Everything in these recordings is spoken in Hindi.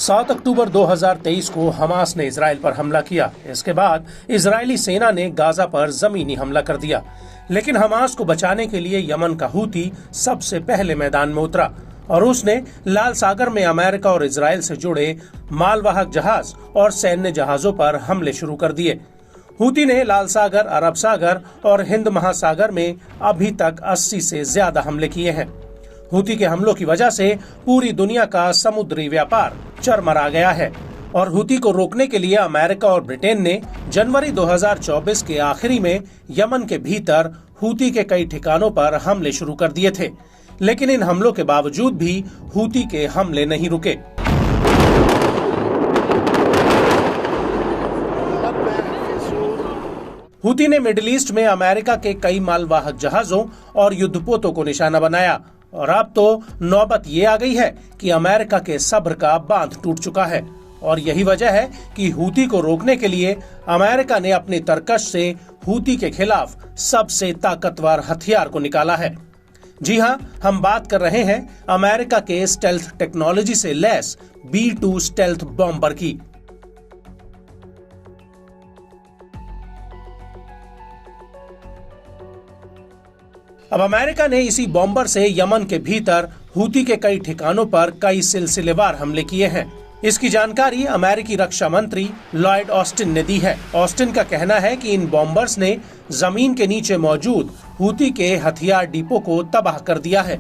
7 अक्टूबर 2023 को हमास ने इजराइल पर हमला किया। इसके बाद इजरायली सेना ने गाजा पर जमीनी हमला कर दिया, लेकिन हमास को बचाने के लिए यमन का हूती सबसे पहले मैदान में उतरा और उसने लाल सागर में अमेरिका और इजराइल से जुड़े मालवाहक जहाज और सैन्य जहाजों पर हमले शुरू कर दिए। हूती ने लाल सागर, अरब सागर और हिंद महासागर में अभी तक 80 से ज्यादा हमले किए हैं। हूती के हमलों की वजह से पूरी दुनिया का समुद्री व्यापार चरमरा गया है और हूती को रोकने के लिए अमेरिका और ब्रिटेन ने जनवरी 2024 के आखिरी में यमन के भीतर हूती के कई ठिकानों पर हमले शुरू कर दिए थे, लेकिन इन हमलों के बावजूद भी हूती के हमले नहीं रुके। हूती ने मिडिल ईस्ट में अमेरिका के कई मालवाहक जहाजों और युद्धपोतों को निशाना बनाया और अब तो नौबत ये आ गई है कि अमेरिका के सब्र का बांध टूट चुका है और यही वजह है कि हूती को रोकने के लिए अमेरिका ने अपनी तरकश से हूती के खिलाफ सबसे ताकतवर हथियार को निकाला है। जी हाँ, हम बात कर रहे हैं अमेरिका के स्टेल्थ टेक्नोलॉजी से लैस B-2 स्टेल्थ बॉम्बर की। अब अमेरिका ने इसी बॉम्बर से यमन के भीतर हूती के कई ठिकानों पर कई सिलसिलेवार हमले किए हैं। इसकी जानकारी अमेरिकी रक्षा मंत्री लॉयड ऑस्टिन ने दी है। ऑस्टिन का कहना है कि इन बॉम्बर्स ने जमीन के नीचे मौजूद हूती के हथियार डिपो को तबाह कर दिया है।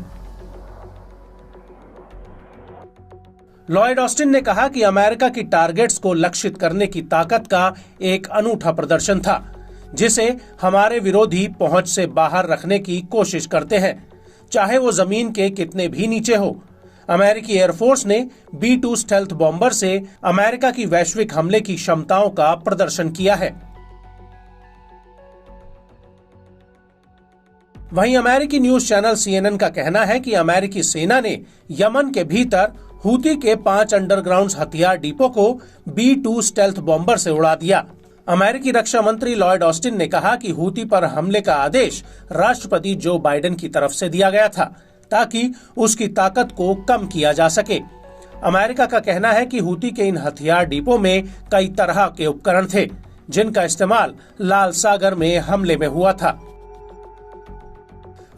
लॉयड ऑस्टिन ने कहा कि अमेरिका की टारगेट्स को लक्षित करने की ताकत का एक अनूठा प्रदर्शन था, जिसे हमारे विरोधी पहुंच से बाहर रखने की कोशिश करते हैं, चाहे वो जमीन के कितने भी नीचे हो। अमेरिकी एयरफोर्स ने B-2 स्टेल्थ बॉम्बर से अमेरिका की वैश्विक हमले की क्षमताओं का प्रदर्शन किया है। वहीं अमेरिकी न्यूज चैनल CNN का कहना है कि अमेरिकी सेना ने यमन के भीतर हूती के 5 अंडरग्राउंड हथियार डिपो को B-2 स्टेल्थ बॉम्बर से उड़ा दिया। अमेरिकी रक्षा मंत्री लॉयड ऑस्टिन ने कहा कि हूती पर हमले का आदेश राष्ट्रपति जो बाइडेन की तरफ से दिया गया था ताकि उसकी ताकत को कम किया जा सके। अमेरिका का कहना है कि हूती के इन हथियार डिपो में कई तरह के उपकरण थे, जिनका इस्तेमाल लाल सागर में हमले में हुआ था।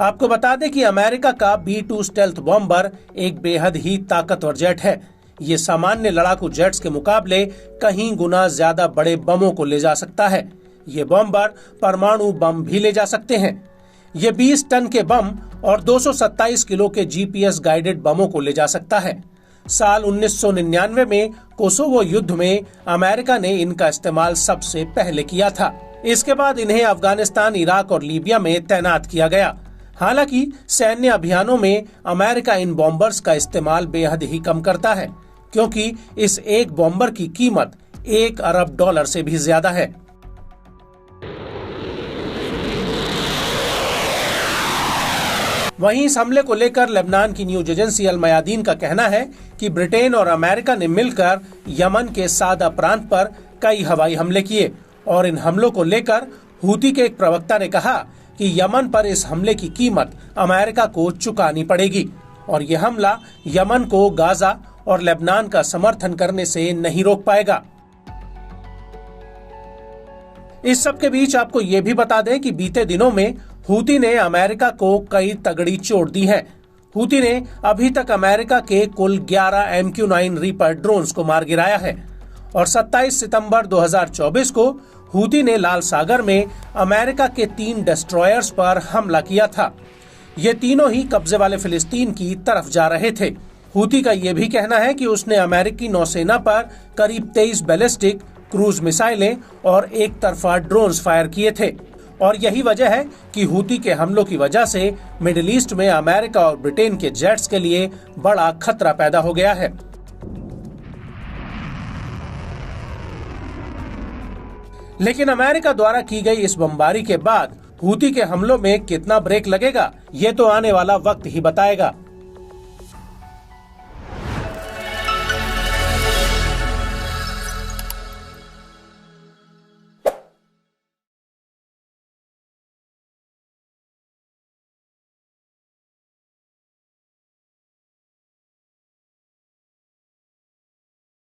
आपको बता दें कि अमेरिका का B-2 स्टेल्थ बॉम्बर एक बेहद ही ताकतवर जेट है। ये सामान्य लड़ाकू जेट्स के मुकाबले कहीं गुना ज्यादा बड़े बमों को ले जा सकता है। ये बॉम्बर परमाणु बम भी ले जा सकते हैं। ये 20 टन के बम और 227 किलो के GPS गाइडेड बमों को ले जा सकता है। साल 1999 में कोसोवो युद्ध में अमेरिका ने इनका इस्तेमाल सबसे पहले किया था। इसके बाद इन्हें अफगानिस्तान, इराक और लीबिया में तैनात किया गया। हालांकि सैन्य अभियानों में अमेरिका इन बॉम्बर्स का इस्तेमाल बेहद ही कम करता है, क्योंकि इस एक बॉम्बर की कीमत $1 अरब से भी ज्यादा है। वहीं इस हमले को लेकर लेबनान की न्यूज एजेंसी अल मयादीन का कहना है कि ब्रिटेन और अमेरिका ने मिलकर यमन के सादा प्रांत पर कई हवाई हमले किए और इन हमलों को लेकर हूती के एक प्रवक्ता ने कहा कि यमन पर इस हमले की कीमत अमेरिका को चुकानी पड़ेगी और यह हमला यमन को गाजा और लेबनान का समर्थन करने से नहीं रोक पाएगा। इस सब के बीच आपको ये भी बता दें कि बीते दिनों में हूती ने अमेरिका को कई तगड़ी चोट दी है। हूती ने अभी तक अमेरिका के कुल 11 MQ-9 रीपर ड्रोन्स को मार गिराया है और 27 सितंबर 2024 को हूती ने लाल सागर में अमेरिका के 3 डिस्ट्रॉयर्स पर हमला किया था। ये तीनों ही कब्जे वाले फिलिस्तीन की तरफ जा रहे थे। हूती का ये भी कहना है कि उसने अमेरिकी नौसेना पर करीब 23 बैलिस्टिक क्रूज मिसाइलें और एक तरफा ड्रोन्स फायर किए थे और यही वजह है कि हूती के हमलों की वजह से मिडिल ईस्ट में अमेरिका और ब्रिटेन के जेट्स के लिए बड़ा खतरा पैदा हो गया है। लेकिन अमेरिका द्वारा की गई इस बमबारी के बाद हूती के हमलों में कितना ब्रेक लगेगा, ये तो आने वाला वक्त ही बताएगा।